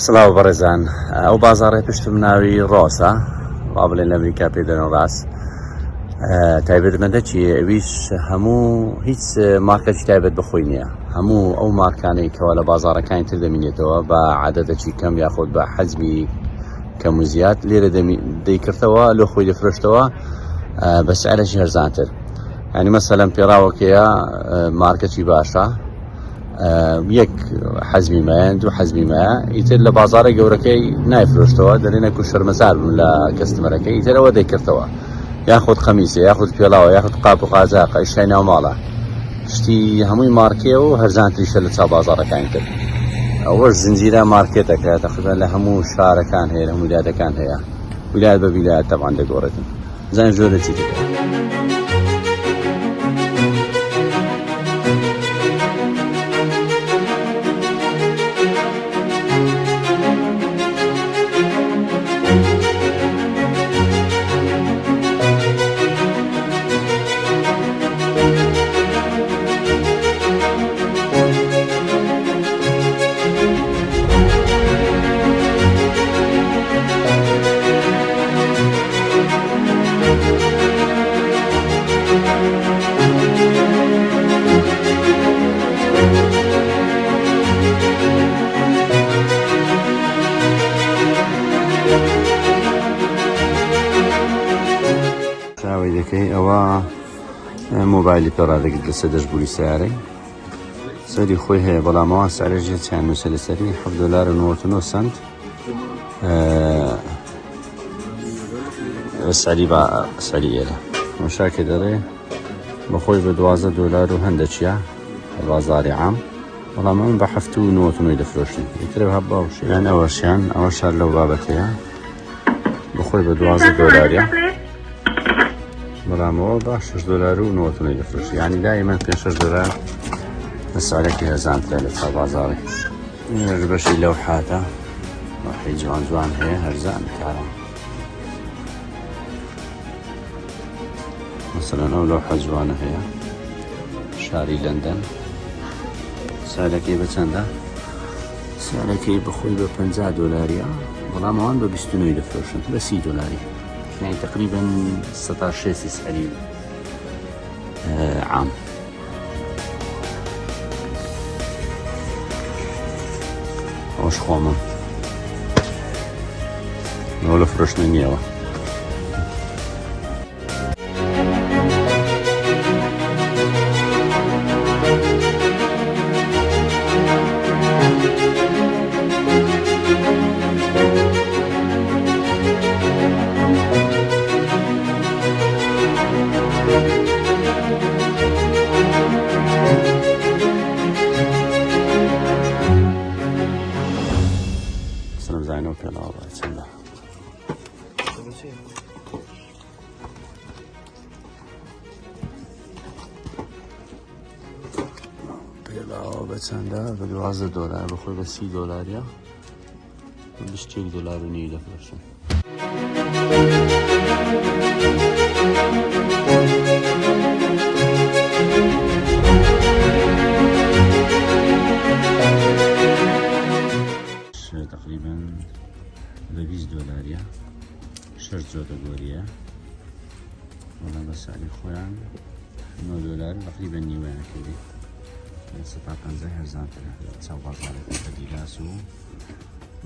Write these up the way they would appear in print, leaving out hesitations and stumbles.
سڵاو بەڕێزان، ئەو بازاڕێ پشتم ناوی ڕۆسە، وا بڵێن لە ئەمریکا پێدەنەوە ڕاست. تایبەتمەندە چیە؟ ئەویش هەموو هیچ مارکەی تایبەت بخۆی نییە، هەموو ئەو مارکانەی کەوا لە بازاڕەکانی تر دەمینێتەوە بە عادەتێکی کەم یاخود بە حەزمی کەم و زیاد لێرە دەیکردەوە لۆ خۆی دەفرۆشتەوە بە سعرێکی هەرزانتر. ینی مەسەلەن پێراوەکەیە مارکەی باشە، یەک حەزمی مایە، دوو حەزمی مایە، ئیتر لە بازارە گەورەکەی نایفرۆشتەوە، دەرێنە و شەرمەزار بوون لە کەستمەرەکەی، ئیتر ئەوە دەیکردەوە، یاخود خەمیسە، یاخود پێڵاوە، یاخود قاپ و قازاقە، ئیشای ناو ماڵە، شتی هەمووی مارکێ و هەرزانتریشە لە چاو بازارەکانی تر. ئەوەش زنجیرە مارکێتەکە تقریبان لە هەموو شارەکان هەیە، لە هەموو ویلایەتەکان هەیە، ویلایەت بە ویلایەت تەبعاً دەگۆڕێتن. زان زۆرە چی دەکەن. ئەوە مۆبایلی پێڕادەگرت لە سەدەشبووری سیارەی سەری خۆی هەیە، بەڵامەوە سعرێکی چیان نووسە لەسەری $7.99 سەری ئێرە مەشاکێ دەڕێ بەخۆی بە $12 و هەندە چیە لە بازاری عام، بەڵام من بە $7.99 دەفرۆشین. ئیترە هەب باوشیان ئەوەشیان ئەوە شار لەو بابەتەیە بەخۆی بە $12 بەڵامەوە بە $6.99 دەفرۆشی، یعنی دائیمەن $5-6 لە سعرێکی هەرزانترە لە چاو بازاڕی. بەشی لەو حاتە وەحی جوان جوان هەیە، هەرزان کارم، مەسەلەن ئەو لەوحە جوانە هەیە، شاری لەندەن. سعرەکەی بە چەندە؟ سعرەکەی بەخۆی بە $50، بەڵام ئەوان بە $29 دەفرۆشن، بە $30، يعني تقريبا 16 سعري عام. وش خوما ولا فرشنا نيوه. زينو پێڵاو چەندە؟ پێڵاو بە چەندە؟ بە $12 بەخۆی بە $30 $21.9 دەفرۆشن. تقريبا ب $20 6 جۆدە گۆریە، وەڵام بە سعری خۆیان $9 تقریبا نیوەیان کردی، 150 هەرزانترە چاو بازارێکی بەدیلاس و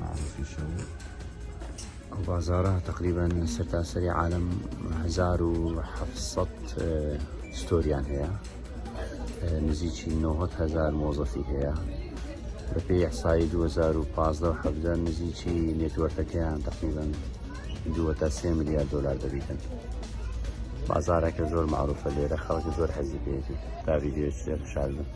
معروفیشە. و ئەو بازارە تقریبا سەرتاسەری عالم 1700 ستۆریان هەیە، نزیکی 90,000 مۆزەفی هەیە. بە پێی ئەحسایی 2015 نزیکی نێتوەرکەکەیان تقریبا $2-3 میلیارد دەبیتن. بازارێکە زۆر معروفە لێرە، خەڵکی زۆر حەزی پێیەتی. تا ڤیدیۆ شار بن.